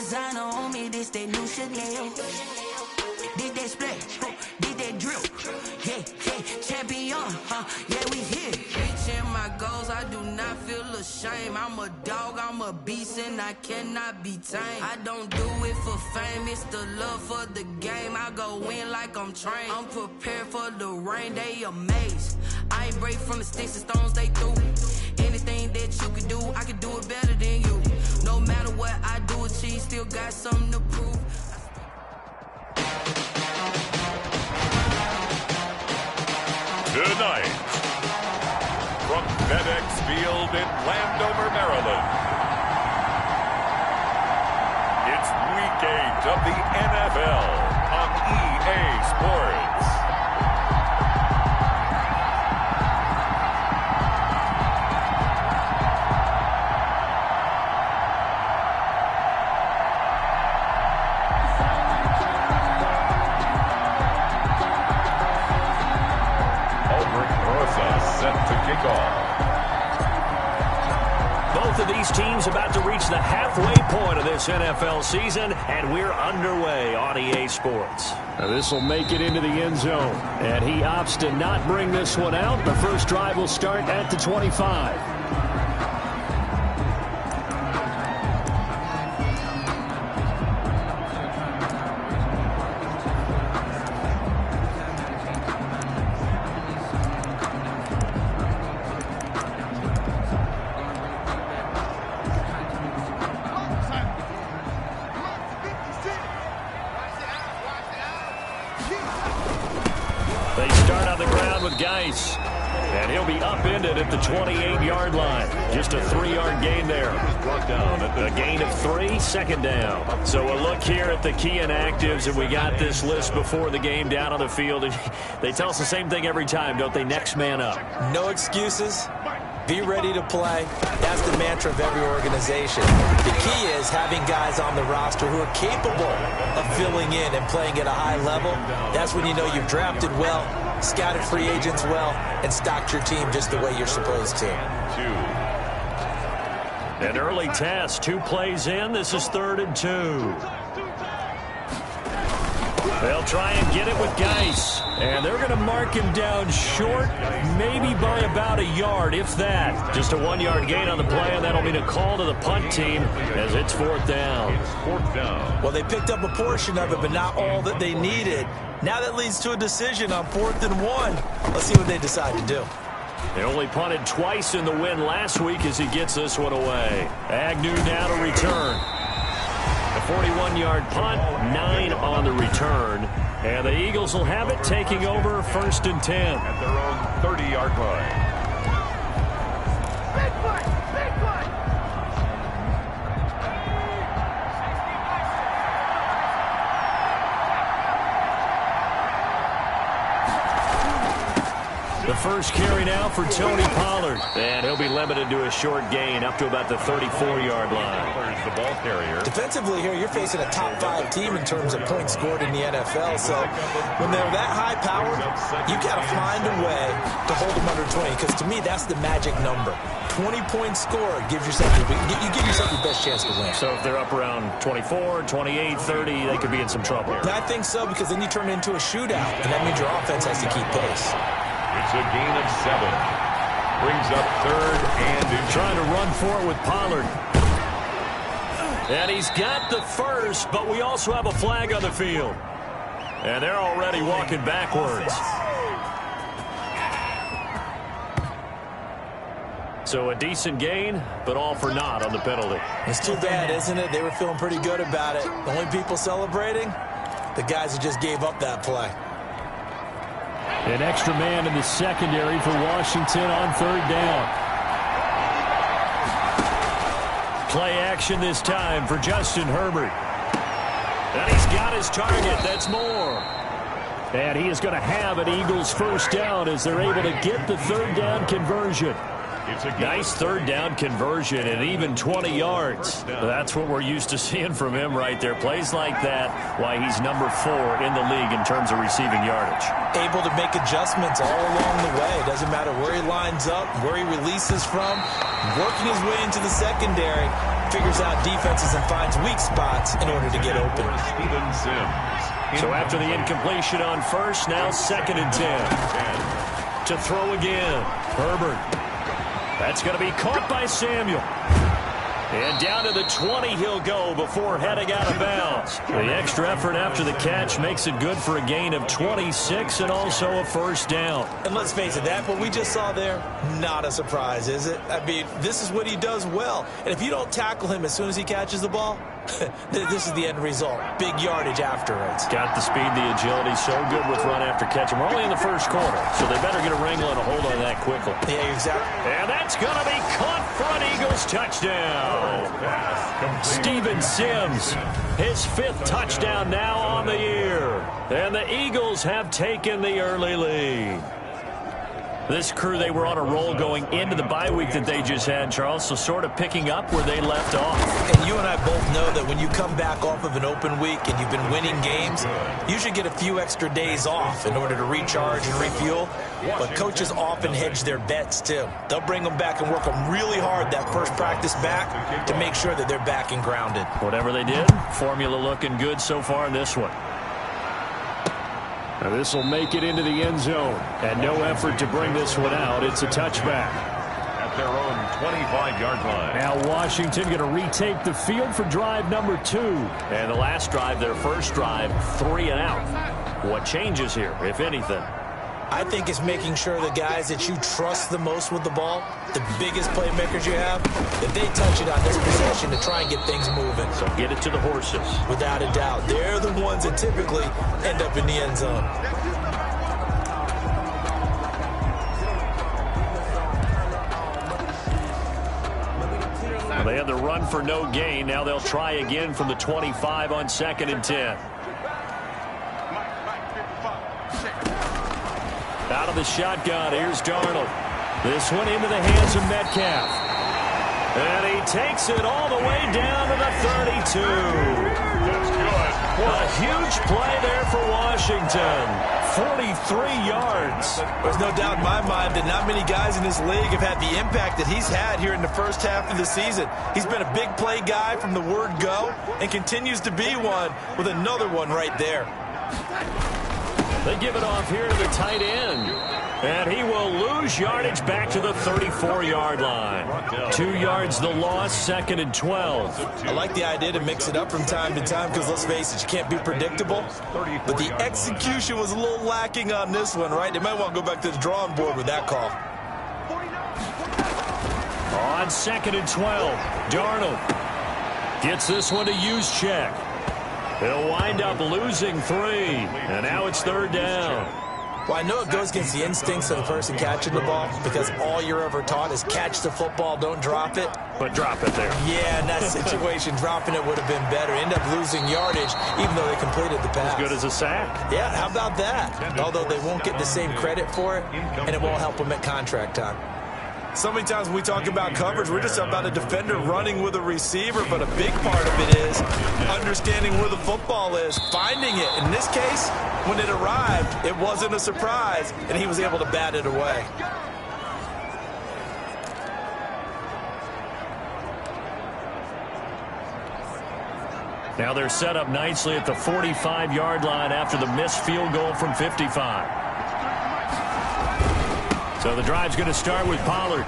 designer on me, this that new Chanel. Did that splash, did that drip. Yeah, champion, yeah, we here. Reaching my goals, I do not feel ashamed. I'm a dog, I'm a beast, and I cannot be tamed. I don't do it for fame, it's the love for the game. I go in like I'm trained. I'm prepared for the rain, they amazed. I ain't break from the sticks and stones they threw. Anything that you can do, I can do it better than you. No matter what I do, achieve, still got something to prove. Tonight, from FedEx Field in Landover, Maryland, it's Week 8 of the NFL on EA Sports. Set to kick off. Both of these teams about to reach the halfway point of this NFL season, and we're underway on EA Sports. Now this will make it into the end zone, and he opts to not bring this one out. The first drive will start at the 25. They start on the ground with Geis, and he'll be upended at the 28-yard line. Just a 3-yard gain there. A gain of 3, second down. So a look here at the key inactives, and we got this list before the game down on the field. And they tell us the same thing every time, don't they? Next man up. No excuses. Be ready to play. That's the mantra of every organization. The key is having guys on the roster who are capable of filling in and playing at a high level. That's when you know you've drafted well, scouted free agents well, and stocked your team just the way you're supposed to. An early test, 2 plays in. This is 3rd and 2. They'll try and get it with Geis. And they're going to mark him down short, maybe by about a yard, if that. Just a 1-yard gain on the play, and that'll mean a call to the punt team as it's 4th down. Well, they picked up a portion of it, but not all that they needed. Now that leads to a decision on 4th and 1. Let's see what they decide to do. They only punted twice in the win last week as he gets this one away. Agnew now to return. A 41-yard punt, 9 on the return. And the Eagles will have it, taking over 1st and 10. At their own 30-yard line. Big play! Big play! The first carry now for Tony Pollard. And he'll be limited to a short gain up to about the 34-yard line. The ball carrier. Defensively here, you're facing a top 5 team in terms of points scored in the NFL. So when they're that high-powered, you got to find a way to hold them under 20. Because to me, that's the magic number. 20 points scored gives yourself you give yourself your best chance to win. So if they're up around 24, 28, 30, they could be in some trouble. I think so, because then you turn it into a shootout, and that means your offense has to keep pace. It's a gain of 7. Brings up 3rd and 2. Trying to run for it with Pollard. And he's got the first, but we also have a flag on the field. And they're already walking backwards. So a decent gain, but all for naught on the penalty. It's too bad, isn't it? They were feeling pretty good about it. The only people celebrating, the guys who just gave up that play. An extra man in the secondary for Washington on 3rd down. Play action this time for Justin Herbert. And he's got his target. That's more. And he is going to have an Eagles first down as they're able to get the 3rd down conversion. It's a nice 3rd down conversion and even 20 yards. That's what we're used to seeing from him right there. Plays like that, why he's number 4 in the league in terms of receiving yardage. Able to make adjustments all along the way. Doesn't matter where he lines up, where he releases from, working his way into the secondary. figures out defenses and finds weak spots in order to get open. So after the incompletion on first, now 2nd and 10. To throw again, Herbert. That's going to be caught by Samuel. And down to the 20 he'll go before heading out of bounds. The extra effort after the catch makes it good for a gain of 26 and also a first down. And let's face it, that what we just saw there, not a surprise, is it? I mean, this is what he does well. And if you don't tackle him as soon as he catches the ball, this is the end result. Big yardage afterwards. Got the speed, the agility, so good with run after catch. And we're only in the first quarter, so they better get a wrangle and a hold on that quickly. Yeah, exactly. And that's going to be caught for an Eagles touchdown. Steven Sims, his 5th touchdown now on the year. And the Eagles have taken the early lead. This crew, they were on a roll going into the bye week that they just had, Charles, so sort of picking up where they left off. And you and I both know that when you come back off of an open week and you've been winning games, you should get a few extra days off in order to recharge and refuel. But coaches often hedge their bets, too. They'll bring them back and work them really hard that first practice back to make sure that they're back and grounded. Whatever they did, formula looking good so far in this one. Now this will make it into the end zone. And no effort to bring this one out. It's a touchback. At their own 25-yard line. Now Washington going to retake the field for drive number 2. And the last drive, their first drive, 3 and out. What changes here, if anything? I think it's making sure the guys that you trust the most with the ball, the biggest playmakers you have, that they touch it on this possession to try and get things moving. So get it to the horses. Without a doubt. They're the ones that typically end up in the end zone. Well, they had the run for no gain. Now they'll try again from the 25 on 2nd and 10. Out of the shotgun, here's Darnold. This one into the hands of Metcalf. And he takes it all the way down to the 32. That's good. A huge play there for Washington. 43 yards. There's no doubt in my mind that not many guys in this league have had the impact that he's had here in the first half of the season. He's been a big play guy from the word go and continues to be one with another one right there. They give it off here to the tight end. And he will lose yardage back to the 34-yard line. 2 yards the loss, 2nd and 12. I like the idea to mix it up from time to time because, let's face it, you can't be predictable. But the execution was a little lacking on this one, right? They might want to go back to the drawing board with that call. On 2nd and 12, Darnold gets this one to Juszczyk. He'll wind up losing 3. And now it's 3rd down. Well, I know it goes against the instincts of the person catching the ball because all you're ever taught is catch the football, don't drop it. But drop it there. Yeah, in that situation, dropping it would have been better. End up losing yardage even though they completed the pass. As good as a sack. Yeah, how about that? Although they won't get the same credit for it, and it won't help them at contract time. So many times when we talk about coverage, we're just about a defender running with a receiver, but a big part of it is understanding where the football is, finding it. In this case, when it arrived, it wasn't a surprise, and he was able to bat it away. Now they're set up nicely at the 45-yard line after the missed field goal from 55. So the drive's going to start with Pollard.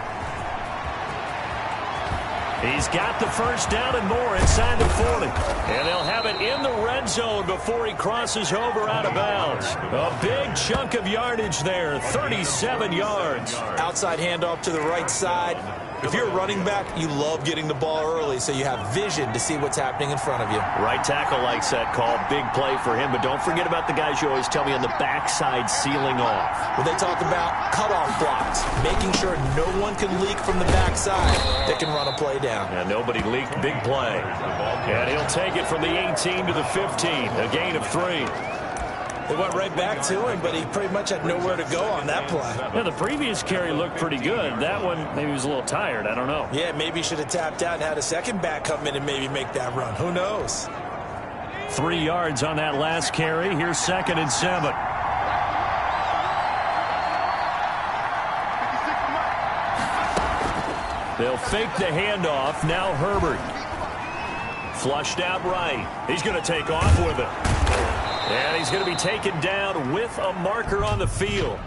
He's got the first down and more inside the 40. And they'll have it in the red zone before he crosses over out of bounds. A big chunk of yardage there, 37 yards. Outside handoff to the right side. If you're a running back, you love getting the ball early so you have vision to see what's happening in front of you. Right tackle likes that call. Big play for him. But don't forget about the guys you always tell me on the backside sealing off. When they talk about cutoff blocks, making sure no one can leak from the backside that can run a play down. And nobody leaked. Big play. And he'll take it from the 18 to the 15. A gain of 3. They went right back to him, but he pretty much had nowhere to go on that play. Yeah, the previous carry looked pretty good. That one, maybe he was a little tired. I don't know. Yeah, maybe he should have tapped out and had a second back come in and maybe make that run. Who knows? 3 yards on that last carry. Here's 2nd and 7. They'll fake the handoff. Now Herbert. Flushed out right. He's going to take off with it. And he's going to be taken down with a marker on the field.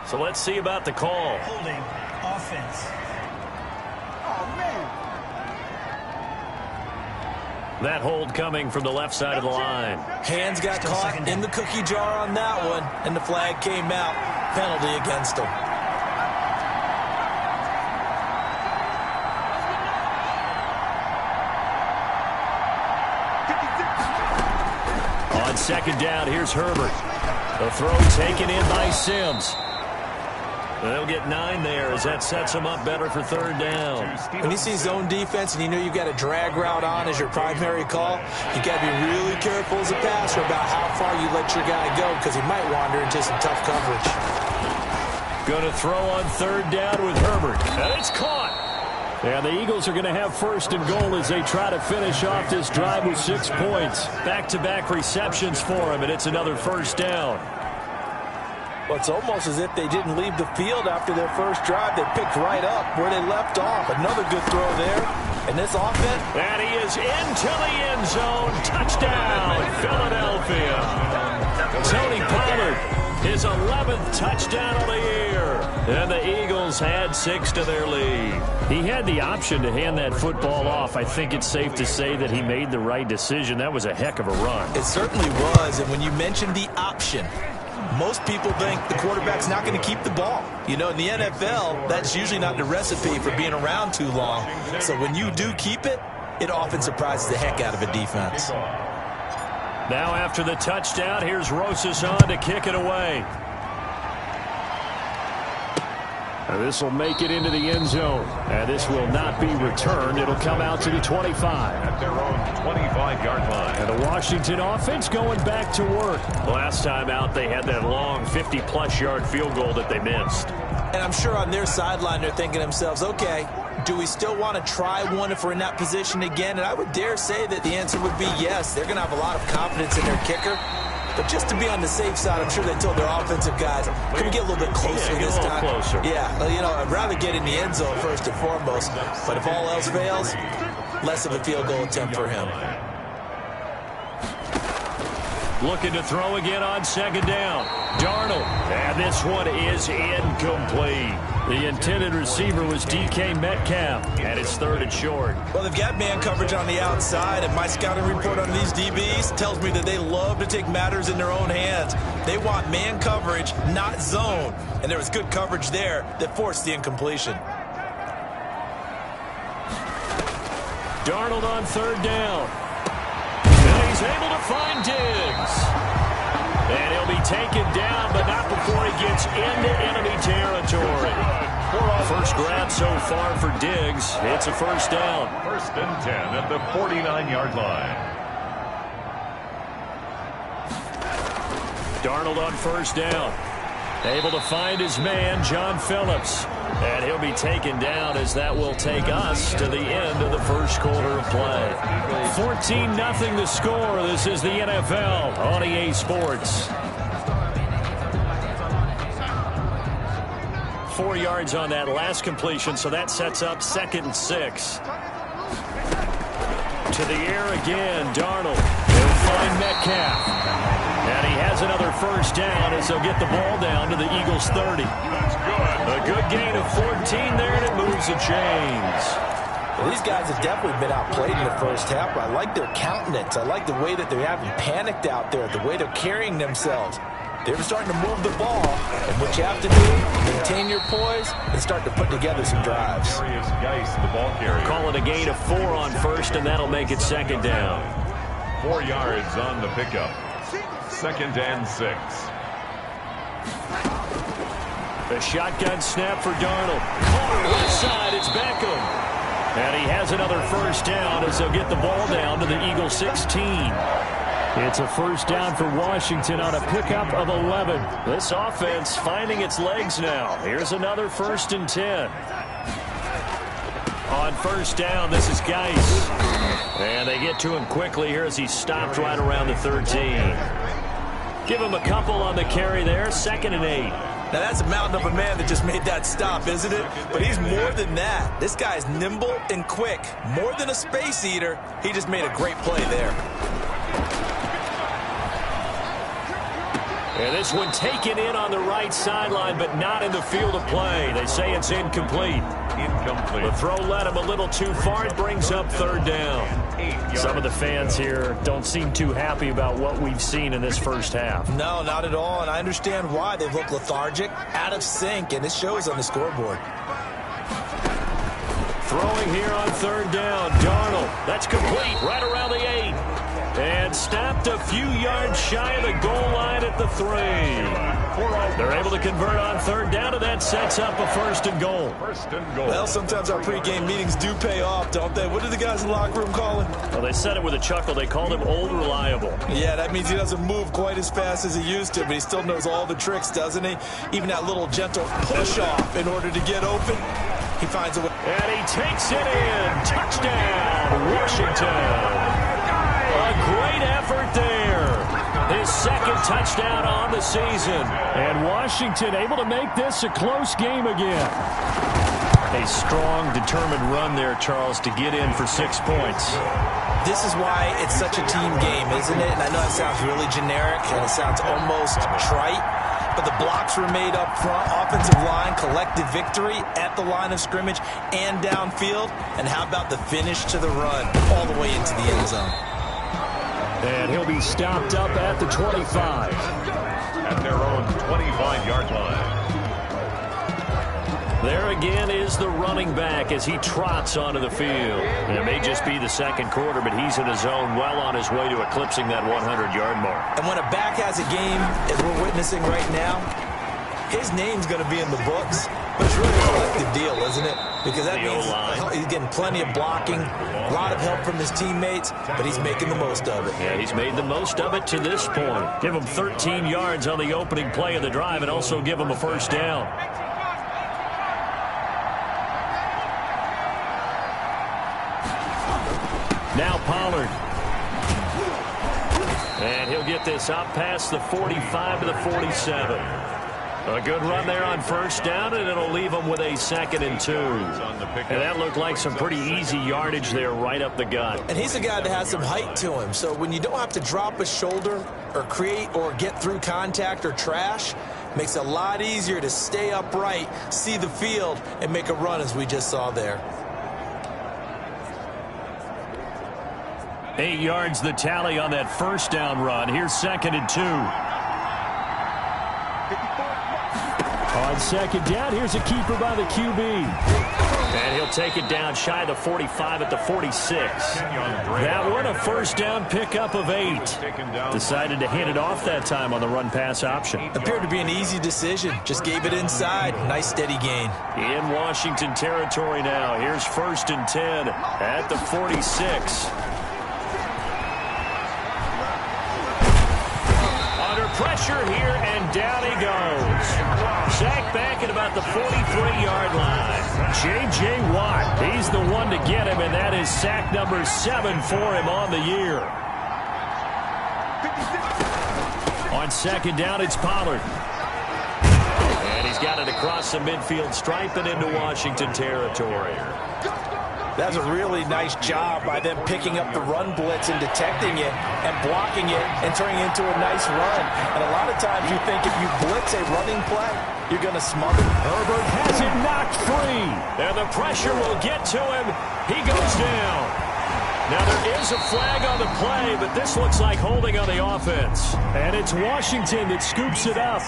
So let's see about the call. Holding offense. Oh, man. That hold coming from the left side of the line. Hands got caught in the cookie jar on that one, and the flag came out. Penalty against him. On second down, here's Herbert. The throw taken in by Sims. They'll get 9 there as that sets them up better for third down. When you see zone defense and you know you've got a drag route on as your primary call, you got to be really careful as a passer about how far you let your guy go because he might wander into some tough coverage. Going to throw on third down with Herbert. And it's caught. And the Eagles are going to have first and goal as they try to finish off this drive with 6 points. Back-to-back receptions for him, and it's another first down. Well, it's almost as if they didn't leave the field after their first drive. They picked right up where they left off. Another good throw there. And this offense. And he is into the end zone. Touchdown, Philadelphia. Tony Pollard, his 11th touchdown of the year. And the Eagles had 6 to their lead. He had the option to hand that football off. I think it's safe to say that he made the right decision. That was a heck of a run. It certainly was. And when you mentioned the option, most people think the quarterback's not going to keep the ball. You know, in the NFL, that's usually not the recipe for being around too long. So when you do keep it, it often surprises the heck out of a defense. Now after the touchdown, here's Rosas on to kick it away. This will make it into the end zone. And this will not be returned. It'll come out to the 25. At their own 25-yard line. And the Washington offense going back to work. Last time out, they had that long 50-plus yard field goal that they missed. And I'm sure on their sideline, they're thinking to themselves, okay, do we still want to try one if we're in that position again? And I would dare say that the answer would be yes. They're going to have a lot of confidence in their kicker. But just to be on the safe side, I'm sure they told their offensive guys, can we get a little bit closer this time? Closer. Yeah, well, you know, I'd rather get in the end zone first and foremost. But if all else fails, less of a field goal attempt for him. Looking to throw again on second down. Darnold. And this one is incomplete. The intended receiver was DK Metcalf. And it's third and short. Well, they've got man coverage on the outside, and my scouting report on these DBs tells me that they love to take matters in their own hands. They want man coverage, not zone. And there was good coverage there that forced the incompletion. Darnold on third down. And he's able to find Diggs. And he'll be taken down, but not before he gets into enemy territory. First grab so far for Diggs. It's a first down. First and 10 at the 49-yard line. Darnold on first down. Able to find his man, John Phillips. And he'll be taken down as that will take us to the end of the first quarter of play. 14-0 the score. This is the NFL on EA Sports. 4 yards on that last completion, so that sets up 2nd and 6. To the air again, Darnold. He'll find Metcalf. And he has another first down as they'll get the ball down to the Eagles' 30. That's good. A good gain of 14 there, and it moves the chains. Well, these guys have definitely been outplayed in the first half. I like their countenance. I like the way that they're having panicked out there, the way they're carrying themselves. They're starting to move the ball, and what you have to do, maintain your poise, and start to put together some drives. Geis, the ball carrier. Call it a gain of 4 on first, and that'll make it 2nd down. 4 yards on the pickup. 2nd and 6. The shotgun snap for Darnold. Caught left side, it's Beckham. And he has another first down as they'll get the ball down to the Eagles' 16. It's a first down for Washington on a pickup of 11. This offense finding its legs now. Here's another 1st and 10. On first down, this is Geis. And they get to him quickly here as he stopped right around the 13. Give him a couple on the carry there. 2nd and 8. Now, that's a mountain of a man that just made that stop, isn't it? But he's more than that. This guy's nimble and quick. More than a space eater. He just made a great play there. And this one taken in on the right sideline, but not in the field of play. They say it's incomplete. The throw led him a little too far. It brings up third down. Some of the fans here don't seem too happy about what we've seen in this first half. No, not at all, and I understand why. They look lethargic, out of sync, and it shows on the scoreboard. Throwing here on third down. Darnold. That's complete right around the 8. And stopped a few yards shy of the goal line at the 3. They're able to convert on third down, and that sets up a first and goal. Well, sometimes our pregame meetings do pay off, don't they? What do the guys in the locker room call him? Well, they said it with a chuckle. They called him Old Reliable. Yeah, that means he doesn't move quite as fast as he used to, but he still knows all the tricks, doesn't he? Even that little gentle push-off in order to get open. He finds a way. And he takes it in. Touchdown, Washington. A great effort there. His second touchdown on the season. And Washington able to make this a close game again. A strong, determined run there, Charles, to get in for 6 points. This is why it's such a team game, isn't it? And I know it sounds really generic and it sounds almost trite, but the blocks were made up front, offensive line, collective victory at the line of scrimmage and downfield. And how about the finish to the run all the way into the end zone? And he'll be stopped up at the 25. At their own 25-yard line. There again is the running back as he trots onto the field. It may just be the second quarter, but he's in his zone, well on his way to eclipsing that 100-yard mark. And when a back has a game, as we're witnessing right now, his name's going to be in the books. But it's really a collective deal, isn't it? Because that means he's getting plenty of blocking, a lot of help from his teammates, but he's making the most of it. Yeah, he's made the most of it to this point. Give him 13 yards on the opening play of the drive and also give him a first down. Now Pollard. And he'll get this up past the 45 to the 47. A good run there on first down, and it'll leave him with a 2nd and 2. And that looked like some pretty easy yardage there right up the gut. And he's a guy that has some height to him, so when you don't have to drop a shoulder or create or get through contact or trash, makes it a lot easier to stay upright, see the field, and make a run as we just saw there. 8 yards the tally on that first down run. Here's 2nd and 2. On second down, here's a keeper by the QB. And he'll take it down shy of the 45 at the 46. That one a first down pickup of 8. Decided to hand it off that time on the run-pass option. Appeared to be an easy decision. Just gave it inside. Nice steady gain. In Washington territory now. Here's 1st and 10 at the 46. Under pressure here, and down he goes. Sacked back at about the 43-yard line. J.J. Watt, he's the one to get him, and that is sack number 7 for him on the year. On second down, it's Pollard. And he's got it across the midfield stripe and into Washington territory. That's a really nice job by them picking up the run blitz and detecting it and blocking it and turning it into a nice run. And a lot of times you think if you blitz a running play, you're going to smother. Herbert has it knocked free. And the pressure will get to him. He goes down. Now there is a flag on the play, but this looks like holding on the offense. And it's Washington that scoops it up.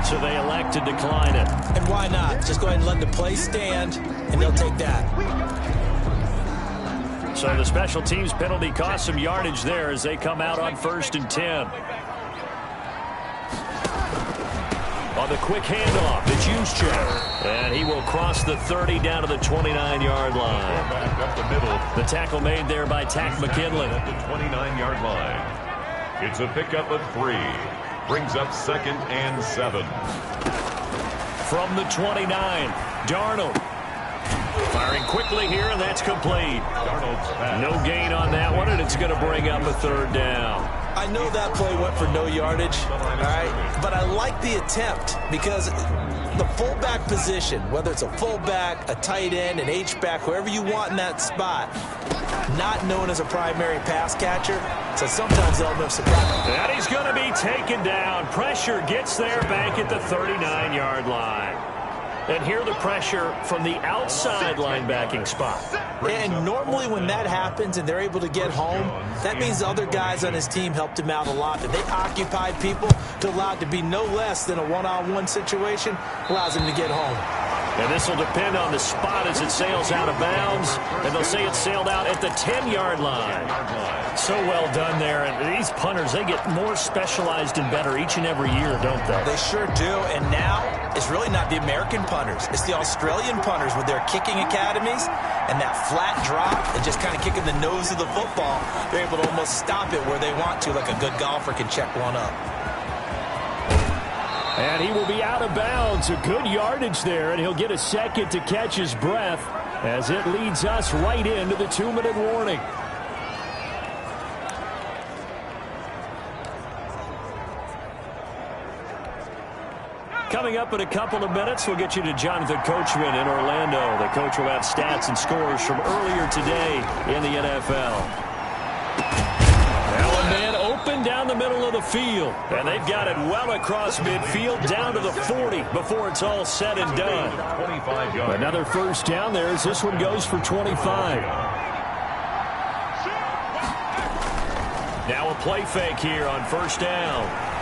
So they elect to decline it. And why not? Just go ahead and let the play stand, and they'll take that. So the special teams penalty cost some yardage there as they come out on 1st and 10. On the quick handoff, it's Juszczyk. And he will cross the 30 down to the 29-yard line. Back up the middle. The tackle made there by Tack McKinley. At the 29-yard line. It's a pickup of 3. Brings up 2nd and 7. From the 29, Darnold. Firing quickly here, and that's complete. Darnold's pass. No gain on that one, and it's going to bring up a 3rd down. I know that play went for no yardage, all right? But I like the attempt because the fullback position, whether it's a fullback, a tight end, an H-back, whoever you want in that spot, not known as a primary pass catcher, so sometimes they'll miss surprise. And he's going to be taken down. Pressure gets there back at the 39-yard line. And here the pressure from the outside linebacking spot. And normally when that happens and they're able to get home, that means the other guys on his team helped him out a lot. That they occupied people to allow it to be no less than a one-on-one situation, allows him to get home. And this will depend on the spot as it sails out of bounds. And they'll say it sailed out at the 10-yard line. So well done there. And these punters, they get more specialized and better each and every year, don't they? They sure do. And now it's really not the American punters. It's the Australian punters with their kicking academies and that flat drop and just kind of kicking the nose of the football. They're able to almost stop it where they want to, like a good golfer can check one up. And he will be out of bounds. A good yardage there, and he'll get a second to catch his breath as it leads us right into the 2-minute warning. Coming up in a couple of minutes, we'll get you to Jonathan Coachman in Orlando. The coach will have stats and scores from earlier today in the NFL. Now a man open down the middle of the field. And they've got it well across midfield down to the 40 before it's all said and done. 25 yards. Another first down there as this one goes for 25. Now a play fake here on first down.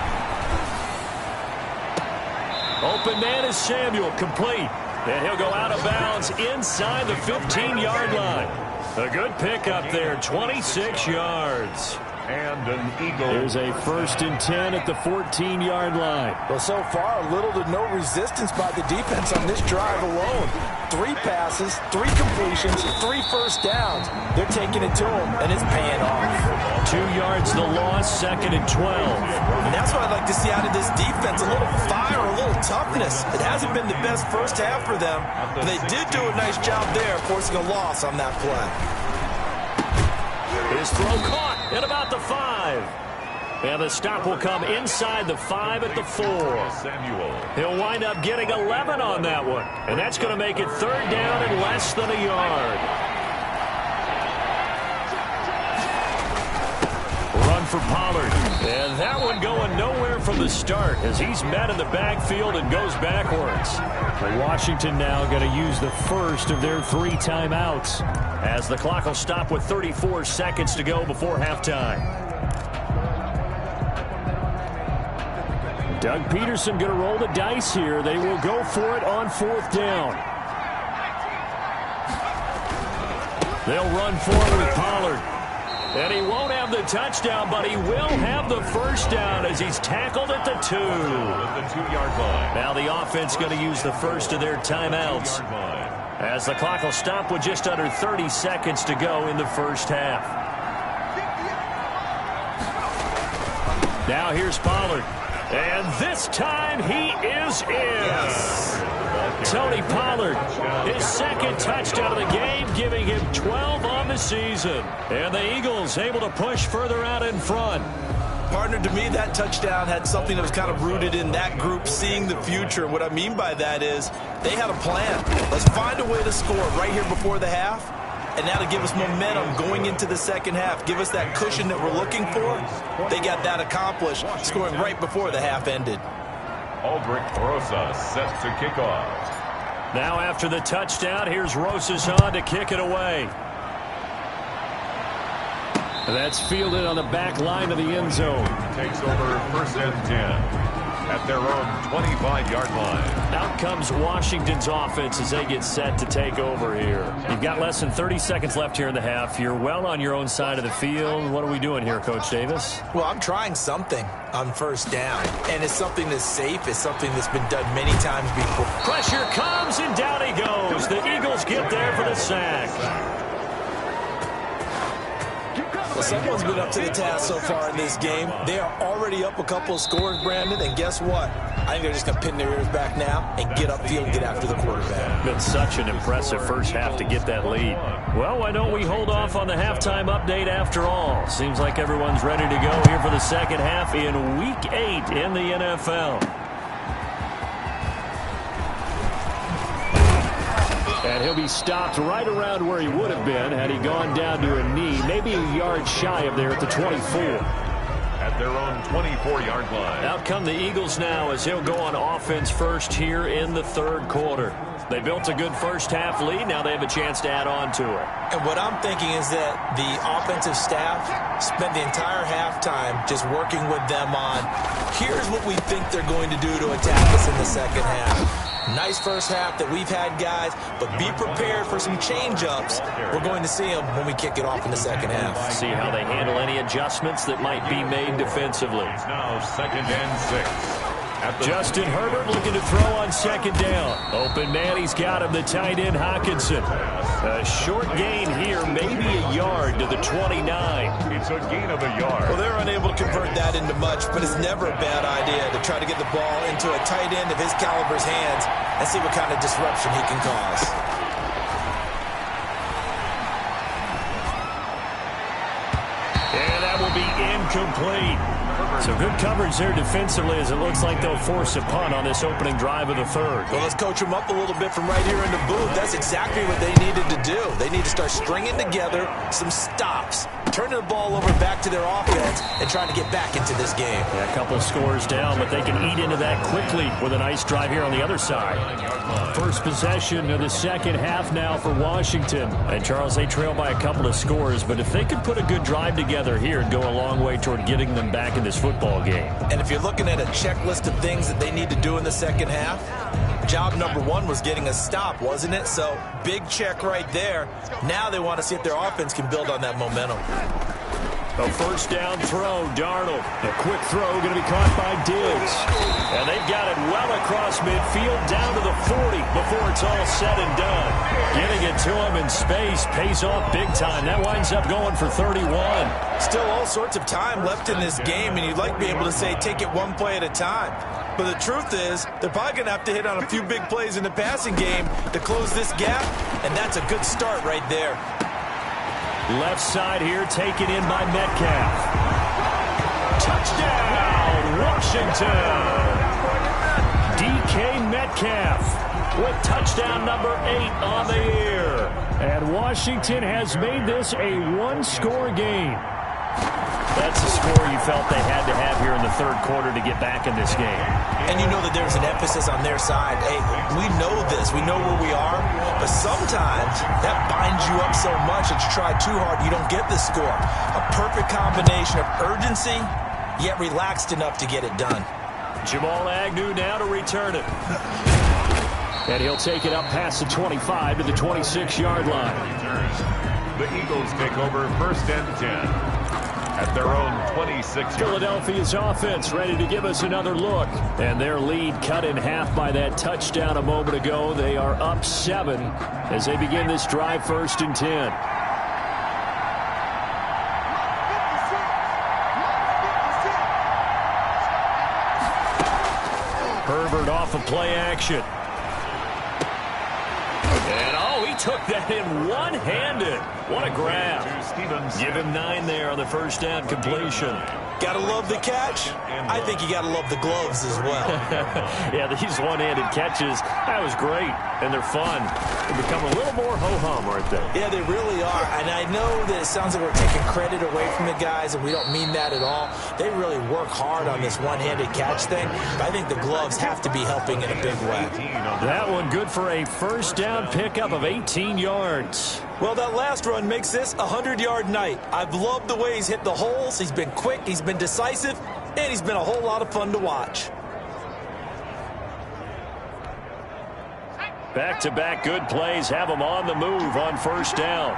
Open man is Samuel, complete. And he'll go out of bounds inside the 15-yard line. A good pickup there, 26 yards. And an Eagle. There's a 1st and 10 at the 14-yard line. Well, so far, little to no resistance by the defense on this drive alone. 3 passes, 3 completions, 3 first downs. They're taking it to him, and it's paying off. 2 yards the loss, 2nd and 12. And that's what I'd like to see out of this defense, a little fire, a little toughness. It hasn't been the best first half for them, but they did do a nice job there forcing a loss on that play. His throw caught at about the 5. And the stop will come inside the 5 at the 4. Samuel. He'll wind up getting 11 on that one. And that's going to make it 3rd down and less than a yard. Run for Pollard. And that one going nowhere from the start as he's met in the backfield and goes backwards. Washington now going to use the first of their 3 timeouts as the clock will stop with 34 seconds to go before halftime. Doug Peterson going to roll the dice here. They will go for it on 4th down. They'll run forward with Pollard. And he won't have the touchdown, but he will have the first down as he's tackled at the 2. At the 2-yard line. Now the offense going to use the first of their timeouts as the clock will stop with just under 30 seconds to go in the first half. Now here's Pollard. And this time he is in. Tony Pollard, his 2nd touchdown of the game, giving him 12 on the season. And the Eagles able to push further out in front. Partner, to me, that touchdown had something that was kind of rooted in that group seeing the future. What I mean by that is they had a plan. Let's find a way to score right here before the half, and that'll give us momentum going into the second half. Give us that cushion that we're looking for. They got that accomplished, scoring right before the half ended. Aldrich Rosas set to kick off. Now after the touchdown, here's Rosas on to kick it away. That's fielded on the back line of the end zone. Takes over 1st and 10 at their own 25-yard line. Out comes Washington's offense as they get set to take over here. You've got less than 30 seconds left here in the half. You're well on your own side of the field. What are we doing here, Coach Davis? Well, I'm trying something on 1st down, and it's something that's safe. It's something that's been done many times before. Pressure comes, and down he goes. The Eagles get there for the sack. Someone's been up to the task so far in this game. They are already up a couple of scores, Brandon, and guess what? I think they're just going to pin their ears back now and get upfield and get after the quarterback. Been such an impressive first half to get that lead. Well, why don't we hold off on the halftime update after all? Seems like everyone's ready to go here for the second half in Week 8 in the NFL. And he'll be stopped right around where he would have been had he gone down to a knee, maybe a yard shy of there at the 24. At their own 24-yard line. Out come the Eagles now as he'll go on offense first here in the third quarter. They built a good first half lead. Now they have a chance to add on to it. And what I'm thinking is that the offensive staff spent the entire halftime just working with them on, here's what we think they're going to do to attack us in the second half. Nice first half that we've had, guys, but be prepared for some change-ups. We're going to see them when we kick it off in the second half. See how they handle any adjustments that might be made defensively. It's now 2nd and 6. Justin Herbert looking to throw on second down. Open man, he's got him, the tight end Hockenson. A short gain here, maybe a yard to the 29. It's a gain of a yard. Well, they're unable to convert that into much, but it's never a bad idea to try to get the ball into a tight end of his caliber's hands and see what kind of disruption he can cause. And that will be incomplete. So good coverage there defensively as it looks like they'll force a punt on this opening drive of the third. Well, let's coach them up a little bit from right here in the booth. That's exactly what they needed to do. They need to start stringing together some stops, turning the ball over back to their offense, and trying to get back into this game. Yeah, a couple scores down, but they can eat into that quickly with a nice drive here on the other side. First possession of the second half now for Washington. And, Charles, they trail by a couple of scores, but if they could put a good drive together here, it'd go a long way toward getting them back in this football game. And if you're looking at a checklist of things that they need to do in the second half, job number one was getting a stop, wasn't it? So big check right there. Now they want to see if their offense can build on that momentum. A first down throw, Darnold. A quick throw going to be caught by Diggs. And they've got it well across midfield down to the 40 before it's all said and done. Getting it to him in space pays off big time. That winds up going for 31. Still all sorts of time left in this game, and you'd like to be able to say take it one play at a time. But the truth is, they're probably going to have to hit on a few big plays in the passing game to close this gap, and that's a good start right there. Left side here, taken in by Metcalf. Touchdown, Washington! DK Metcalf with touchdown number 8 on the year. And Washington has made this a one-score game. That's the score you felt they had to have here in the third quarter to get back in this game. And you know that there's an emphasis on their side. Hey, we know this. We know where we are. But sometimes that binds you up so much that you try too hard, you don't get the score. A perfect combination of urgency, yet relaxed enough to get it done. Jamal Agnew now to return it. And he'll take it up past the 25 to the 26-yard line. The Eagles take over 1st and 10. At their own 26. Philadelphia's offense ready to give us another look. And their lead cut in half by that touchdown a moment ago. They are up 7 as they begin this drive 1st and 10. Herbert off of play action. And he took that in one-handed. What a grab. Give him 9 there on the first down completion. Gotta love the catch. I think you gotta love the gloves as well. Yeah, these one-handed catches, that was great. And they're fun. They become a little more ho-hum right there. Yeah, they really are. And I know that it sounds like we're taking credit away from the guys, and we don't mean that at all. They really work hard on this one-handed catch thing. But I think the gloves have to be helping in a big way. That one good for a first down pickup of 18 yards. Well, that last run makes this a 100-yard night. I've loved the way he's hit the holes. He's been quick, he's been decisive, and he's been a whole lot of fun to watch. Back-to-back good plays have him on the move on first down.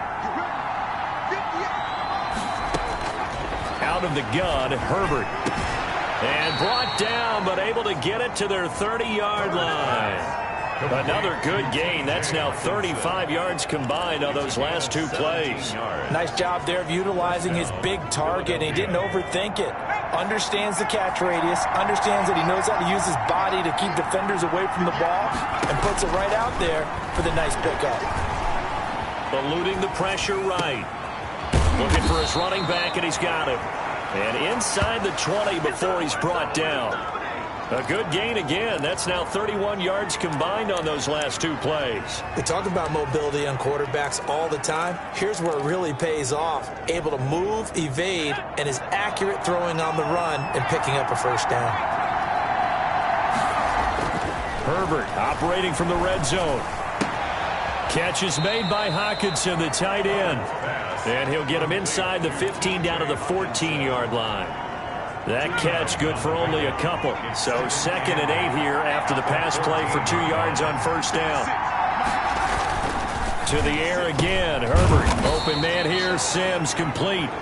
Out of the gun, Herbert. And brought down, but able to get it to their 30-yard line. Another good gain. That's now 35 yards combined on those last two plays. Nice job there of utilizing his big target. He didn't overthink it. Understands the catch radius, understands that he knows how to use his body to keep defenders away from the ball, and puts it right out there for the nice pickup. Eluding the pressure right. Looking for his running back, and he's got him. And inside the 20 before he's brought down. A good gain again. That's now 31 yards combined on those last two plays. We talk about mobility on quarterbacks all the time. Here's where it really pays off. Able to move, evade, and is accurate throwing on the run and picking up a first down. Herbert operating from the red zone. Catch is made by Hockenson, the tight end. And he'll get him inside the 15 down to the 14-yard line. That catch good for only a couple. So 2nd and 8 here after the pass play for 2 yards on first down. To the air again. Herbert. Open man here. Sims complete.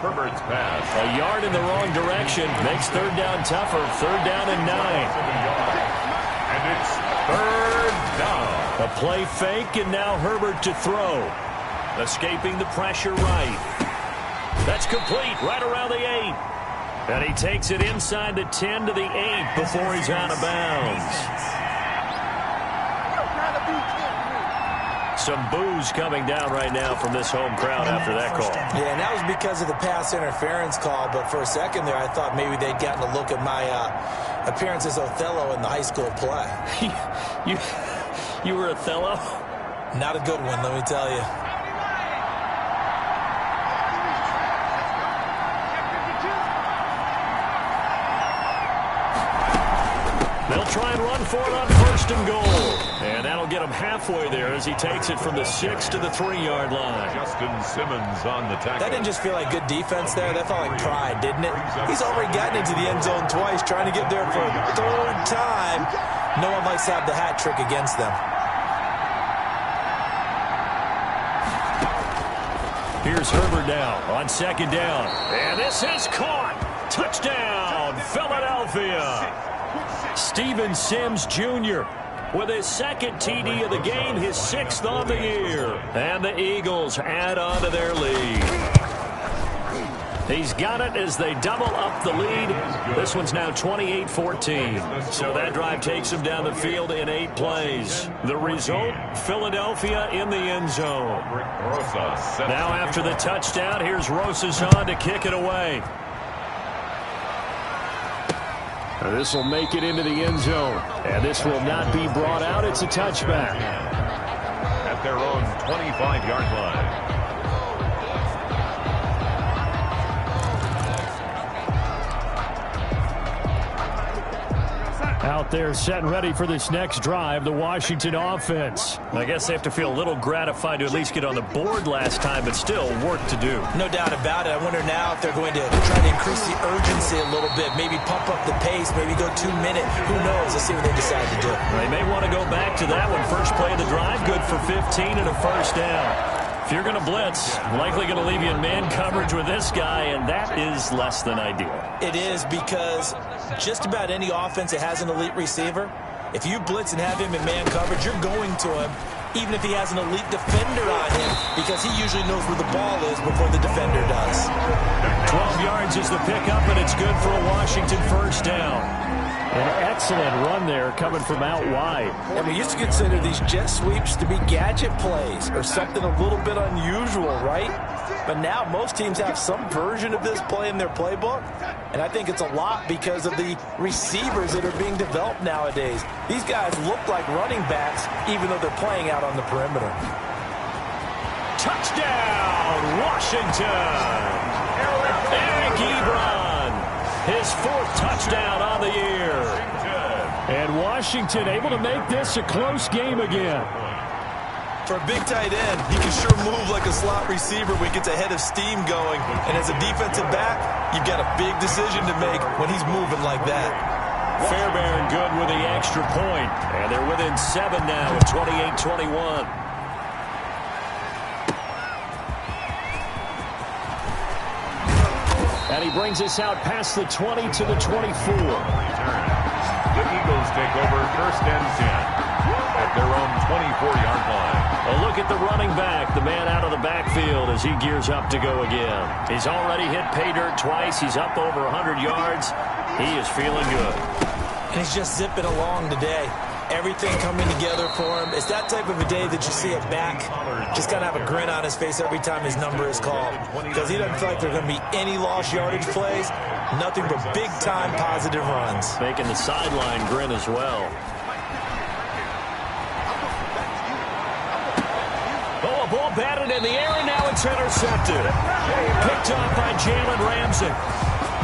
Herbert's pass. A yard in the wrong direction. Makes 3rd down tougher. 3rd down and 9. And it's 3rd down. A play fake, and now Herbert to throw. Escaping the pressure right. That's complete right around the 8. And he takes it inside the 10 to the 8 before he's out of bounds. Some boos coming down right now from this home crowd after that call. Yeah, and that was because of the pass interference call. But for a second there, I thought maybe they'd gotten a look at my appearance as Othello in the high school play. You were Othello? Not a good one, let me tell you. They'll try and run for it on 1st and goal. And that'll get him halfway there as he takes it from the 6 to the 3-yard line. Justin Simmons on the tackle. That didn't just feel like good defense there. That felt like pride, didn't it? He's already gotten into the end zone twice, trying to get there for a 3rd time. No one likes to have the hat trick against them. Here's Herbert now on 2nd down. And this is caught. Touchdown, Philadelphia. Steven Sims Jr. with his 2nd TD of the game, his 6th on the year. And the Eagles add on to their lead. He's got it as they double up the lead. This one's now 28-14. So that drive takes him down the field in 8 plays. The result, Philadelphia in the end zone. Now after the touchdown, here's Rosas on to kick it away. This will make it into the end zone. And this will not be brought out. It's a touchback. At their own 25-yard line. Out there set and ready for this next drive, the Washington offense. I guess they have to feel a little gratified to at least get on the board last time, but still work to do. No doubt about it. I wonder now if they're going to try to increase the urgency a little bit, maybe pump up the pace, maybe go 2-minute. Who knows? Let's see what they decide to do. They may want to go back to that one. First play of the drive, good for 15 and a first down. If you're going to blitz, likely going to leave you in man coverage with this guy, and that is less than ideal. It is, because just about any offense that has an elite receiver, if you blitz and have him in man coverage, you're going to him, even if he has an elite defender on him, because he usually knows where the ball is before the defender does. 12 yards is the pickup, and it's good for a Washington first down. An excellent run there coming from out wide. And we used to consider these jet sweeps to be gadget plays or something a little bit unusual, right? But now most teams have some version of this play in their playbook. And I think it's a lot because of the receivers that are being developed nowadays. These guys look like running backs even though they're playing out on the perimeter. Touchdown, Washington! Eric Ebron, his 4th touchdown on the year. And Washington able to make this a close game again. For a big tight end, he can sure move like a slot receiver when he gets a head of steam going. And as a defensive back, you've got a big decision to make when he's moving like that. Fairbairn good with the extra point. And they're within 7 now at 28-21. And he brings us out past the 20 to the 24. The Eagles take over 1st and 10. at their own 24-yard line. A look at the running back, the man out of the backfield as he gears up to go again. He's already hit pay dirt twice. He's up over 100 yards. He is feeling good. And he's just zipping along today. Everything coming together for him. It's that type of a day that you see it back. Just got to have a grin on his face every time his number is called. Because he doesn't feel like there are going to be any lost yardage plays. Nothing but big-time positive runs. Making the sideline grin as well. Oh, a ball batted in the air, and now it's intercepted. Picked off by Jalen Ramsey.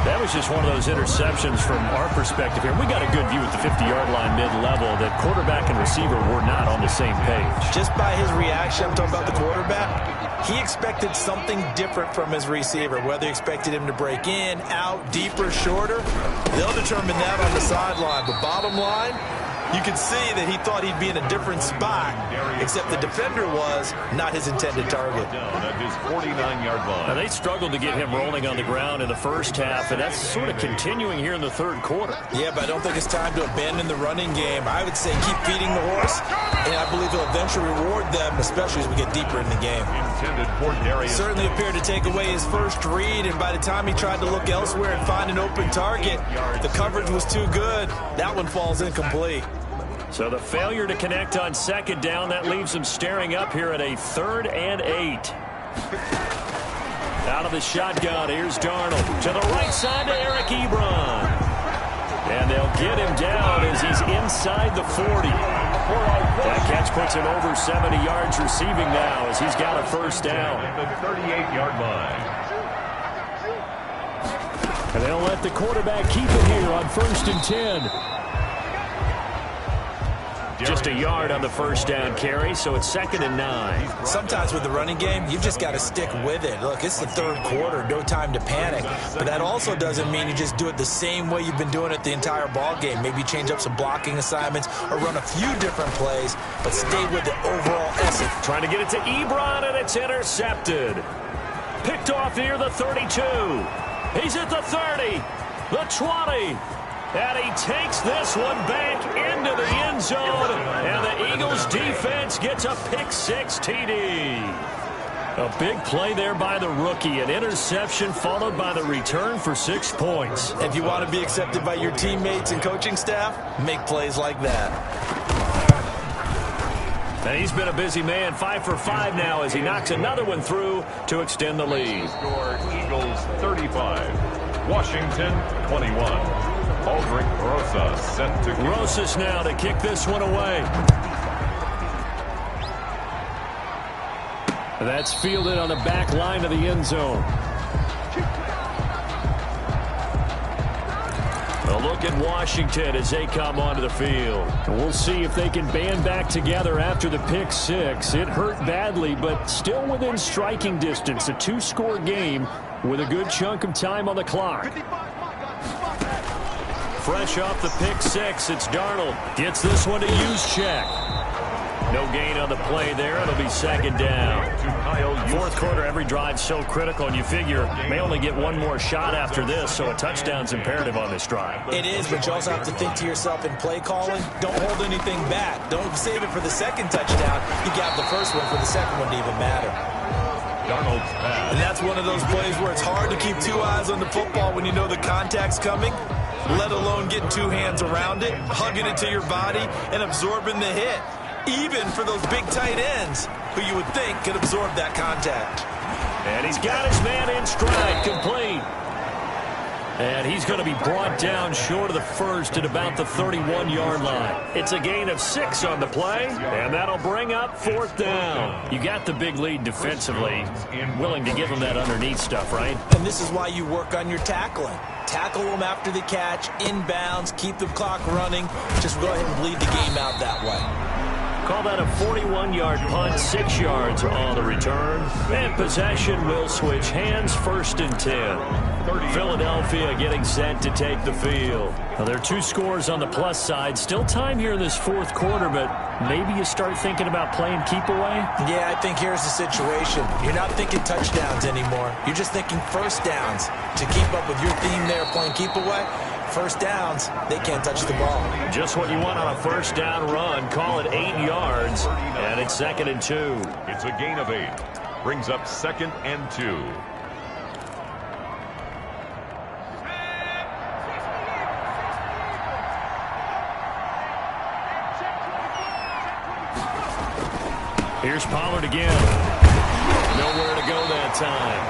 That was just one of those interceptions from our perspective here. We got a good view at the 50-yard line mid-level that quarterback and receiver were not on the same page. Just by his reaction, I'm talking about the quarterback, he expected something different from his receiver, whether he expected him to break in, out, deeper, shorter. They'll determine that on the sideline. But bottom line, you can see that he thought he'd be in a different spot, except the defender was not his intended target. At his 49-yard line. Now, they struggled to get him rolling on the ground in the first half, and that's sort of continuing here in the third quarter. Yeah, but I don't think it's time to abandon the running game. I would say keep feeding the horse, and I believe he'll eventually reward them, especially as we get deeper in the game. Intended for Darius. Certainly appeared to take away his first read, and by the time he tried to look elsewhere and find an open target, the coverage was too good. That one falls incomplete. So the failure to connect on second down, that leaves them staring up here at a 3rd and 8. Out of the shotgun, here's Darnold. To the right side to Eric Ebron. And they'll get him down as he's inside the 40. That catch puts him over 70 yards receiving now as he's got a first down. At the 38-yard line. And they'll let the quarterback keep it here on 1st and 10. Just a yard on the first down carry, so it's 2nd and 9. Sometimes with the running game, you've just got to stick with it. Look, it's the third quarter, no time to panic. But that also doesn't mean you just do it the same way you've been doing it the entire ball game. Maybe change up some blocking assignments or run a few different plays, but stay with the overall essence. Trying to get it to Ebron, and it's intercepted. Picked off near the 32. He's at the 30, the 20. And he takes this one back into the end zone. And the Eagles defense gets a pick-6 TD. A big play there by the rookie. An interception followed by the return for 6 points. If you want to be accepted by your teammates and coaching staff, make plays like that. And he's been a busy man, 5 for 5 now as he knocks another one through to extend the lead. Score Eagles 35, Washington 21. Aldrich Rosas sent to Rosas now to kick this one away. That's fielded on the back line of the end zone. A look at Washington as they come onto the field. And we'll see if they can band back together after the pick-6. It hurt badly, but still within striking distance. A 2-score game with a good chunk of time on the clock. Fresh off the pick-6, it's Darnold. Gets this one to Juszczyk. No gain on the play there. It'll be 2nd down. Fourth quarter, every drive so critical, and you figure may only get one more shot after this, so a touchdown's imperative on this drive. It is, but you also have to think to yourself in play calling, don't hold anything back. Don't save it for the second touchdown. You got the first one for the second one to even matter. Darnold's pass. And that's one of those plays where it's hard to keep 2 eyes on the football when you know the contact's coming, let alone getting 2 hands around it, hugging it to your body, and absorbing the hit. Even for those big tight ends who you would think could absorb that contact. And he's got his man in stride, complete. And he's going to be brought down short of the first at about the 31-yard line. It's a gain of 6 on the play, and that'll bring up 4th down. You got the big lead defensively, willing to give them that underneath stuff, right? And this is why you work on your tackling. Tackle them after the catch, inbounds, keep the clock running. Just go ahead and bleed the game out that way. Call that a 41-yard punt, 6 yards on the return. And possession will switch hands, 1st and 10. Philadelphia getting set to take the field. Now, there are 2 scores on the plus side. Still time here in this fourth quarter, but maybe you start thinking about playing keep away? Yeah, I think here's the situation. You're not thinking touchdowns anymore. You're just thinking first downs. To keep up with your theme there playing keep away, First downs, they can't touch the ball. Just what you want on a first down run. Call it 8 yards, and it's 2nd and 2. It's a gain of 8. Brings up 2nd and 2. Here's Pollard again. Nowhere to go that time.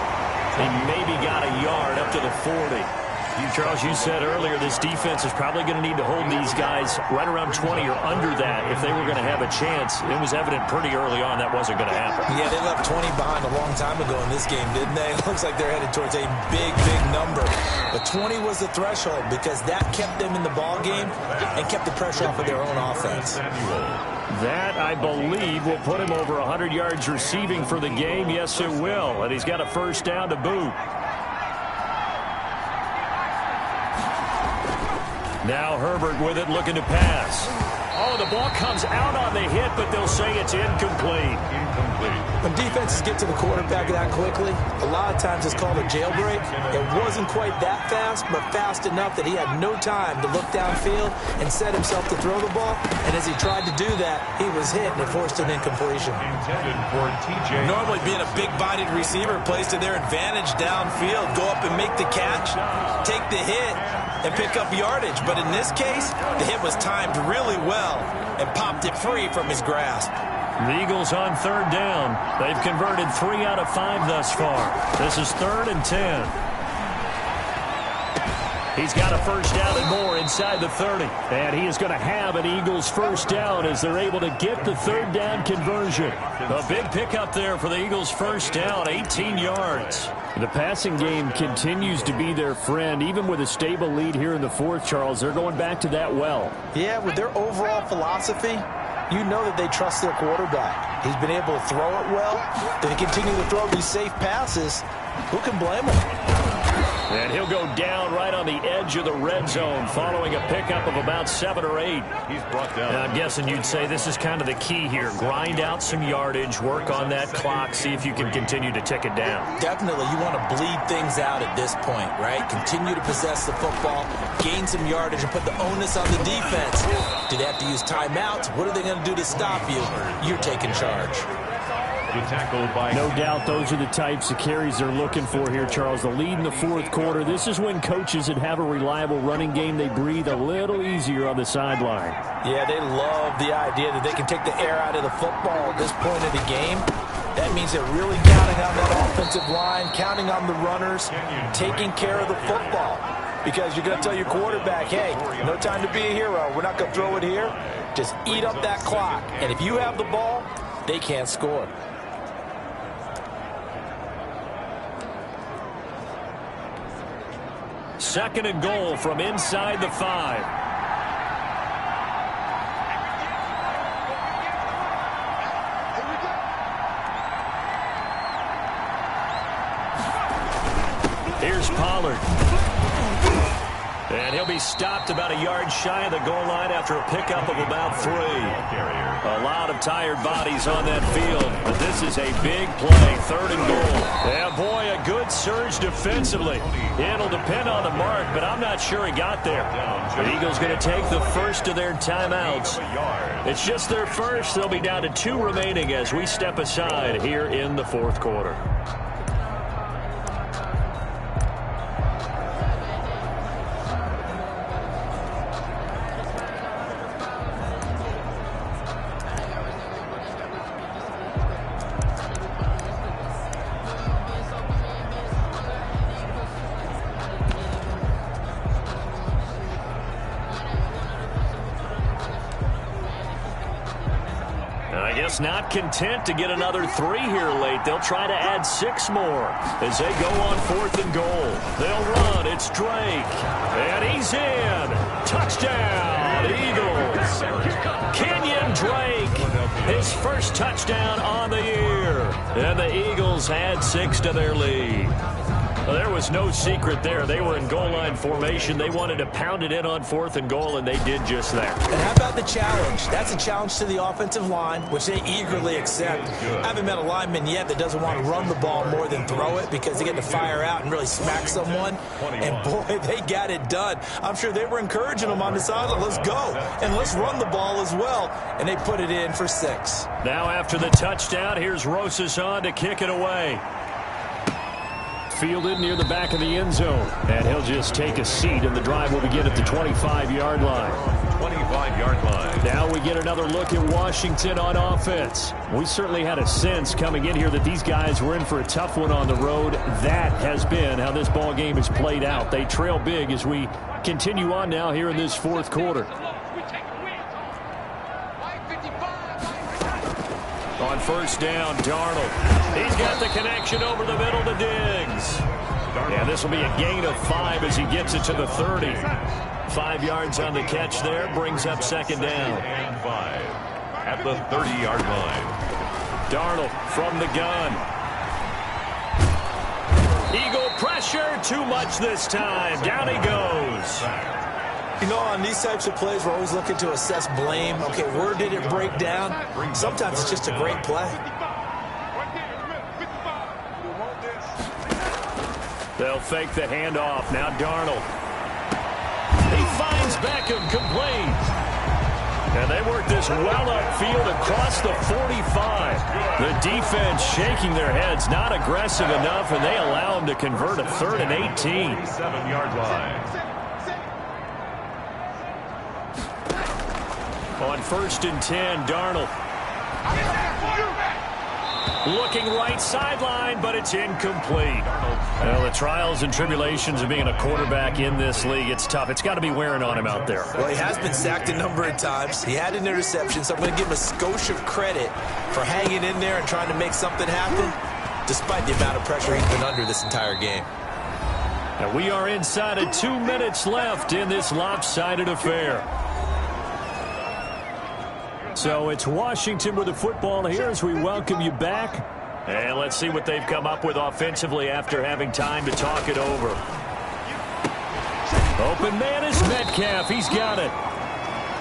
He maybe got a yard up to the 40. Charles, you said earlier this defense is probably going to need to hold these guys right around 20 or under that if they were going to have a chance. It was evident pretty early on that wasn't going to happen. Yeah, they left 20 behind a long time ago in this game, didn't they? It looks like they're headed towards a big, big number. But 20 was the threshold because that kept them in the ball game and kept the pressure off of their own offense. That, I believe, will put him over 100 yards receiving for the game. Yes, it will. And he's got a first down to boot. Now Herbert with it, looking to pass. Oh, the ball comes out on the hit, but they'll say it's incomplete. When defenses get to the quarterback that quickly, a lot of times it's called a jailbreak. It wasn't quite that fast, but fast enough that he had no time to look downfield and set himself to throw the ball. And as he tried to do that, he was hit and it forced an incompletion. Normally being a big-bodied receiver plays to their advantage downfield. Go up and make the catch, take the hit, and pick up yardage. But in this case, the hit was timed really well and popped it free from his grasp. The Eagles on 3rd down. They've converted 3 out of 5 thus far. This is 3rd and 10. He's got a first down and more inside the 30. And he is going to have an Eagles first down as they're able to get the 3rd down conversion. A big pickup there for the Eagles first down, 18 yards. The passing game continues to be their friend. Even with a stable lead here in the 4th, Charles, they're going back to that well. Yeah, with their overall philosophy, you know that they trust their quarterback. He's been able to throw it well. They continue to throw these safe passes. Who can blame him? And he'll go down right on the edge of the red zone following a pickup of about 7 or 8. He's brought down. And I'm guessing you'd say this is kind of the key here. Grind out some yardage, work on that clock, see if you can continue to tick it down. Definitely. You want to bleed things out at this point, right? Continue to possess the football, gain some yardage, and put the onus on the defense. Do they have to use timeouts? What are they going to do to stop you? You're taking charge. No doubt those are the types of carries they're looking for here, Charles. The lead in the 4th quarter. This is when coaches that have a reliable running game, they breathe a little easier on the sideline. Yeah, they love the idea that they can take the air out of the football at this point of the game. That means they're really counting on that offensive line, counting on the runners, taking care of the football. Because you're going to tell your quarterback, hey, no time to be a hero. We're not going to throw it here. Just eat up that clock. And if you have the ball, they can't score. Second and goal from inside the 5. Here's Pollard. And he'll be stopped about a yard shy of the goal line after a pickup of about 3. A lot of tired bodies on that field, but this is a big play, 3rd and goal. Yeah, boy, a good surge defensively. It'll depend on the mark, but I'm not sure he got there. The Eagles going to take the first of their timeouts. It's just their first. They'll be down to 2 remaining as we step aside here in the 4th quarter. Not content to get another 3 here late. They'll try to add 6 more as they go on 4th and goal. They'll run. It's Drake. And he's in. Touchdown, Eagles. Kenyon Drake, his first touchdown on the year. And the Eagles add 6 to their lead. Well, there was no secret there. They were in goal line formation. They wanted to pound it in on 4th and goal, and they did just that. And how about the challenge? That's a challenge to the offensive line, which they eagerly accept. I haven't met a lineman yet that doesn't want to run the ball more than throw it because they get to fire out and really smack someone. And, boy, they got it done. I'm sure they were encouraging them on the sideline. Let's go, and let's run the ball as well. And they put it in for 6. Now after the touchdown, here's Rosas on to kick it away. Fielded near the back of the end zone. And he'll just take a seat, and the drive will begin at the 25-yard line. 25-yard line. Now we get another look at Washington on offense. We certainly had a sense coming in here that these guys were in for a tough one on the road. That has been how this ball game has played out. They trail big as we continue on now here in this 4th quarter. On 1st down, Darnold. He's got the connection over the middle to Diggs. And this will be a gain of 5 as he gets it to the 30. 5 yards on the catch there, brings up 2nd down. And 5 at the 30-yard line. Darnold from the gun. Eagle pressure, too much this time. Down he goes. You know, on these types of plays, we're always looking to assess blame. Okay, where did it break down? Sometimes it's just a great play. They'll fake the handoff. Now Darnold. He finds Beckham complete. And they work this well upfield across the 45. The defense shaking their heads, not aggressive enough, and they allow him to convert a 3rd and 18. 7-yard line. On 1st and 10, Darnold. Looking right sideline, but it's incomplete. Well, the trials and tribulations of being a quarterback in this league, it's tough. It's got to be wearing on him out there. Well, he has been sacked a number of times. He had an interception, so I'm going to give him a skosh of credit for hanging in there and trying to make something happen, despite the amount of pressure he's been under this entire game. And we are inside of 2 minutes left in this lopsided affair. So it's Washington with the football here as we welcome you back. And let's see what they've come up with offensively after having time to talk it over. Open man is Metcalf. He's got it.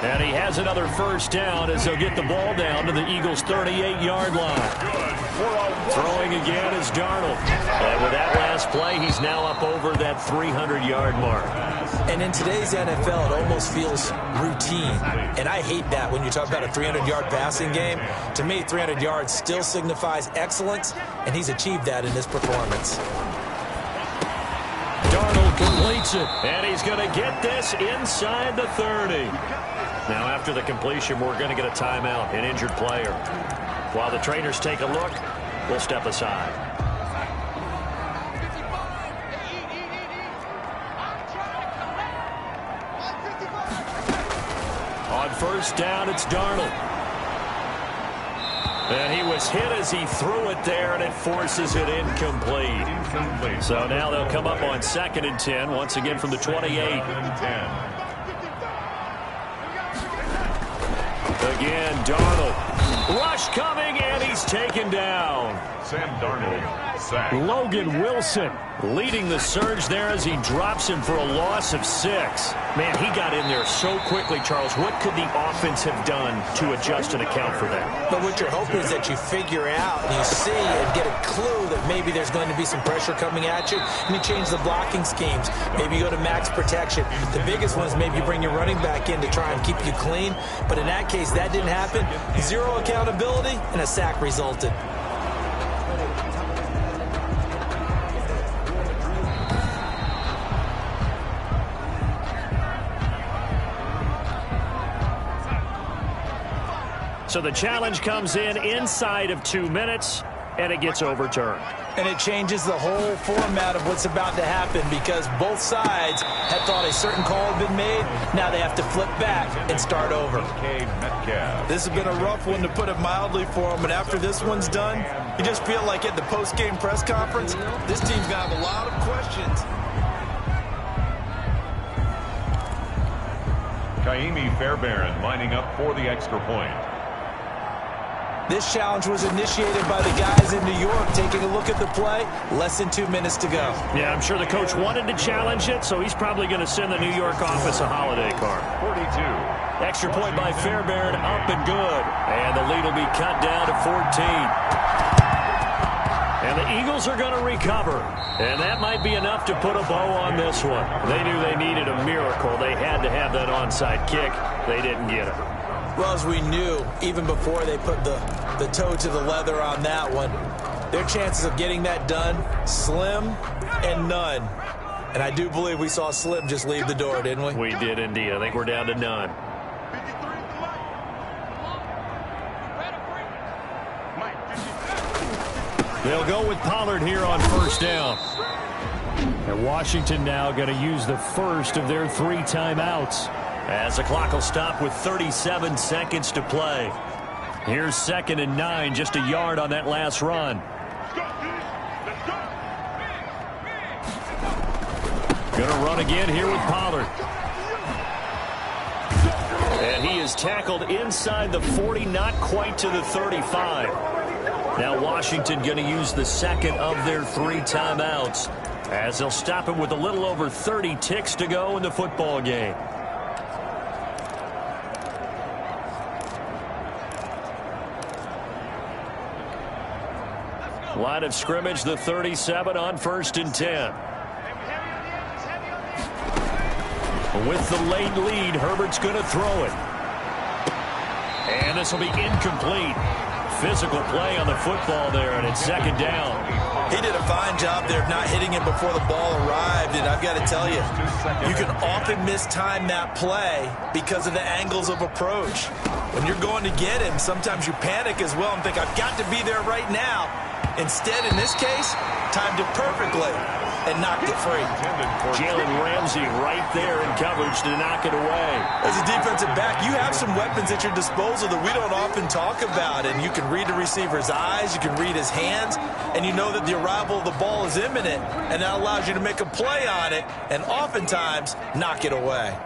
And he has another 1st down as they'll get the ball down to the Eagles' 38-yard line. Throwing again is Darnold. And with that last play, he's now up over that 300-yard mark. And in today's NFL, it almost feels routine. And I hate that when you talk about a 300-yard passing game. To me, 300 yards still signifies excellence, and he's achieved that in this performance. Darnold completes it, and he's going to get this inside the 30. Now, after the completion, we're going to get a timeout, an injured player. While the trainers take a look, we'll step aside. On 1st down, it's Darnold. And he was hit as he threw it there, and it forces it incomplete. So now they'll come up on 2nd and 10, once again from the 28. Again, Darnold. Rush coming, and he's taken down. Sam Darnold sacked. Logan Wilson leading the surge there as he drops him for a loss of 6. Man, he got in there so quickly, Charles. What could the offense have done to adjust and account for that? But what you're hoping is that you figure out and you see and get a clue that maybe there's going to be some pressure coming at you, and you change the blocking schemes. Maybe you go to max protection. The biggest one is maybe you bring your running back in to try and keep you clean. But in that case, that didn't happen. 0 accountability, and a sack resulted. So the challenge comes in inside of 2 minutes, and it gets overturned. And it changes the whole format of what's about to happen because both sides had thought a certain call had been made. Now they have to flip back and start over. This has been a rough one, to put it mildly, for them. But after this one's done, you just feel like at the post-game press conference, this team's going to have a lot of questions. Kaimi Fairbairn lining up for the extra point. This challenge was initiated by the guys in New York. Taking a look at the play, less than 2 minutes to go. Yeah, I'm sure the coach wanted to challenge it, so he's probably going to send the New York office a holiday card. 42. Extra point by Fairbairn, up and good. And the lead will be cut down to 14. And the Eagles are going to recover. And that might be enough to put a bow on this one. They knew they needed a miracle. They had to have that onside kick. They didn't get it. Well, as we knew, even before they put the toe to the leather on that one, their chances of getting that done, slim and none. And I do believe we saw Slim just leave the door, didn't we? We did indeed. I think we're down to none. They'll go with Pollard here on first down. And Washington now going to use the first of their 3 timeouts, as the clock will stop with 37 seconds to play. Here's 2nd and 9, just a yard on that last run. Going to run again here with Pollard. And he is tackled inside the 40, not quite to the 35. Now Washington going to use the second of their 3 timeouts, as they'll stop him with a little over 30 ticks to go in the football game. Line of scrimmage, the 37 on 1st and 10. With the late lead, Herbert's going to throw it. And this will be incomplete. Physical play on the football there, and it's 2nd down. He did a fine job there of not hitting it before the ball arrived, and I've got to tell you, you can often mistime that play because of the angles of approach. When you're going to get him, sometimes you panic as well and think, I've got to be there right now. Instead, in this case, timed it perfectly and knocked it free. Jalen Ramsey right there in coverage to knock it away. As a defensive back, you have some weapons at your disposal that we don't often talk about, and you can read the receiver's eyes, you can read his hands, and you know that the arrival of the ball is imminent, and that allows you to make a play on it and oftentimes knock it away.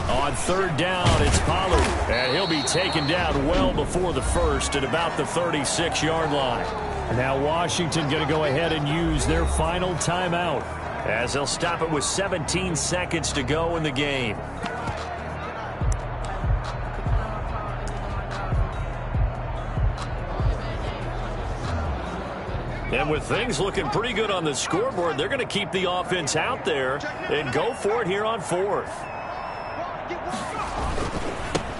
On 3rd down, it's Pollard, and he'll be taken down well before the first at about the 36-yard line. And now Washington going to go ahead and use their final timeout, as they'll stop it with 17 seconds to go in the game. And with things looking pretty good on the scoreboard, they're going to keep the offense out there and go for it here on 4th.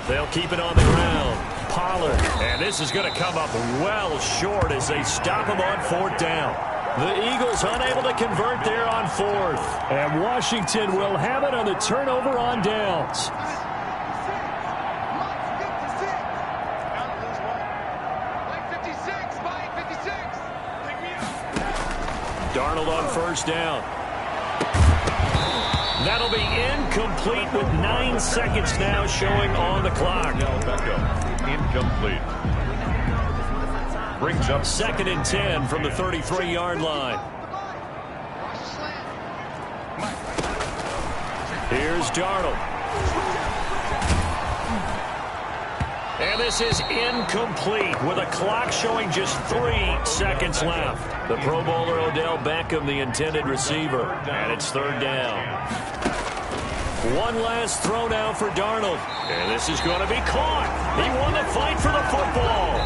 They'll keep it on the ground. Pollard. And this is going to come up well short as they stop him on 4th down. The Eagles unable to convert there on 4th. And Washington will have it on the turnover on downs. Darnold on 1st down. That'll be incomplete with 9 seconds now showing on the clock. Incomplete. Brings up 2nd and 10 from the 33-yard line. Here's Darnold. And this is incomplete with a clock showing just 3 seconds left. The Pro Bowler Odell Beckham, the intended receiver, and it's 3rd down. One last throw now for Darnold. And this is going to be caught. He won the fight for the football.